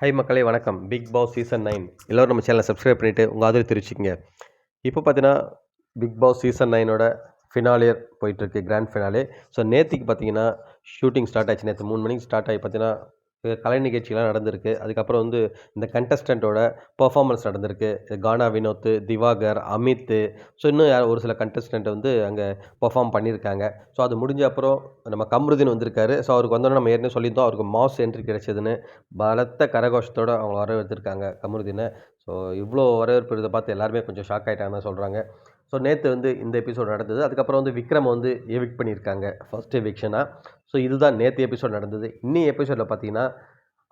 High மக்களே வணக்கம். Big Boss season 9 எல்லோரும் நம்ம சேனலை சப்ஸ்கிரைப் பண்ணிவிட்டு உங்கள் ஆதரவு தெரிவிச்சுக்கங்க. இப்போ பார்த்தீங்கன்னா பிக் பாஸ் சீசன் 9ஓட ஃபினாலே போயிட்டுருக்கு, கிராண்ட் ஃபினாலே. ஸோ நேற்றுக்கு பார்த்தீங்கன்னா ஷூட்டிங் ஸ்டார்ட் ஆச்சு. நேற்று 3 மணிக்கு ஸ்டார்ட் ஆகி பார்த்தீங்கன்னா கலை நிகழ்ச்சிலாம் நடந்திருக்கு. அதுக்கப்புறம் வந்து இந்த கண்டஸ்டண்ட்டோட பெர்ஃபார்மன்ஸ் நடந்திருக்கு. கானா வினோத், திவாகர், அமித், ஸோ இன்னும் ஒரு சில கண்டஸ்டண்ட் வந்து அங்கே பெர்ஃபார்ம் பண்ணியிருக்காங்க. ஸோ அது முடிஞ்ச அப்புறம் நம்ம கம்ருதீன் வந்திருக்காரு. ஸோ அவருக்கு வந்தோடனே நம்ம ஏற்கனவே சொல்லியிருந்தோம், அவருக்கு மாஸ் என்ட்ரி கிடைச்சதுன்னு. பலத்த கரகோஷத்தோடு அவங்க வரவேற்றிருக்காங்க கமருதீனை. ஸோ இவ்வளோ வரவேற்பு இதை பார்த்து எல்லாருமே கொஞ்சம் ஷாக் ஆகிட்டாங்கன்னு சொல்கிறாங்க. ஸோ நேற்று வந்து இந்த எபிசோட் நடந்தது. அதுக்கப்புறம் வந்து விக்ரம் வந்து எவிக்ட் பண்ணியிருக்காங்க ஃபர்ஸ்ட் எவிக்ஷனாக. ஸோ இதுதான் நேற்று எபிசோட் நடந்தது. இன்னி எபிசோடில் பார்த்தீங்கன்னா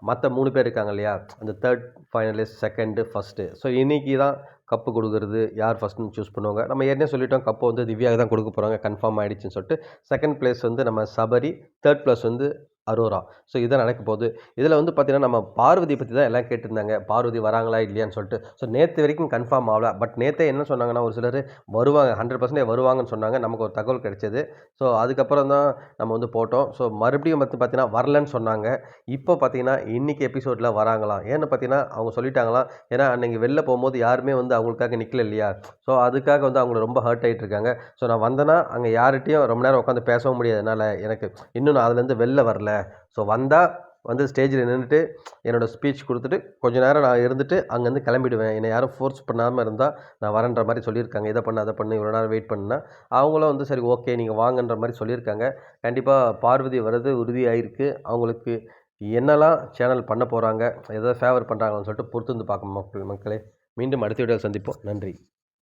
மற்ற 3 பேர் இருக்காங்க இல்லையா, அந்த third finalist, second, first. So இன்றைக்கி தான் கப்பு கொடுக்குறது, யார் ஃபஸ்ட்டுன்னு சூஸ் பண்ணுவாங்க. நம்ம ஏற்கனவே சொல்லிட்டோம், கப்பு வந்து திவ்யாவுக்கு தான் கொடுக்க போகிறாங்க, கன்ஃபார்ம் ஆகிடுச்சின்னு சொல்லிட்டு. செகண்ட் பிளேஸ் வந்து நம்ம சபரி, தேர்ட் பிளேஸ் வந்து அரோரா. ஸோ இதான் நடக்க போகுது. இதில் வந்து பார்த்திங்கன்னா நம்ம பார்வதி பற்றி தான் எல்லாம் கேட்டிருந்தாங்க, பார்வதி வராங்களா இல்லையான்னு சொல்லிட்டு. ஸோ நேற்று வரைக்கும் கன்ஃபார்ம் ஆகல. பட் நேற்றே என்ன சொன்னாங்கன்னா, ஒரு சிலர் வருவாங்க, 100% வருவாங்கன்னு சொன்னாங்க. நமக்கு ஒரு தகவல் கிடைச்சது. ஸோ அதுக்கப்புறம் தான் நம்ம வந்து போட்டோம். ஸோ மறுபடியும் வந்து பார்த்திங்கன்னா வரலன்னு சொன்னாங்க. இப்போ பார்த்தீங்கன்னா இன்றைக்கி எபிசோடில் வராங்களாம். ஏன்னு பார்த்தீங்கன்னா அவங்க சொல்லிட்டாங்களாம், ஏன்னா அன்றைக்கி வெளில போகும்போது யாருமே வந்து அவங்களுக்காக நிற்கல இல்லையா. ஸோ அதுக்காக வந்து அவங்க ரொம்ப ஹர்ட் ஆகிட்டு இருக்காங்க. ஸோ நான் வந்தேன்னா அங்கே யார்கிட்டையும் ரொம்ப நேரம் உட்காந்து பேசவும் முடியாதனால எனக்கு இன்னும் நான் அதுலேருந்து வெளில வரல. ஸோ வந்தால் வந்து ஸ்டேஜில் நின்றுட்டு என்னோடய ஸ்பீச் கொடுத்துட்டு கொஞ்சம் நேரம் நான் இருந்துட்டு அங்கேருந்து கிளம்பிடுவேன். என்னை யாரும் ஃபோர்ஸ் பண்ணாமல் இருந்தால் நான் வரேன்ற மாதிரி சொல்லியிருக்காங்க. இதை பண்ணு அதை பண்ணு, இவ்வளோ நேரம் வெயிட் பண்ணுன்னா அவங்களும் வந்து சரி ஓகே நீங்கள் வாங்கன்ற மாதிரி சொல்லியிருக்காங்க. கண்டிப்பாக பார்வதி வர்றது உறுதியாயிருக்கு. அவங்களுக்கு என்னெல்லாம் சேனல் பண்ண போகிறாங்க, எதாவது ஃபேவர் பண்ணுறாங்கன்னு சொல்லிட்டு பொறுத்து வந்து பார்க்கணும் மக்களே. மீண்டும் அடுத்த வீடியோவில் சந்திப்போம். நன்றி.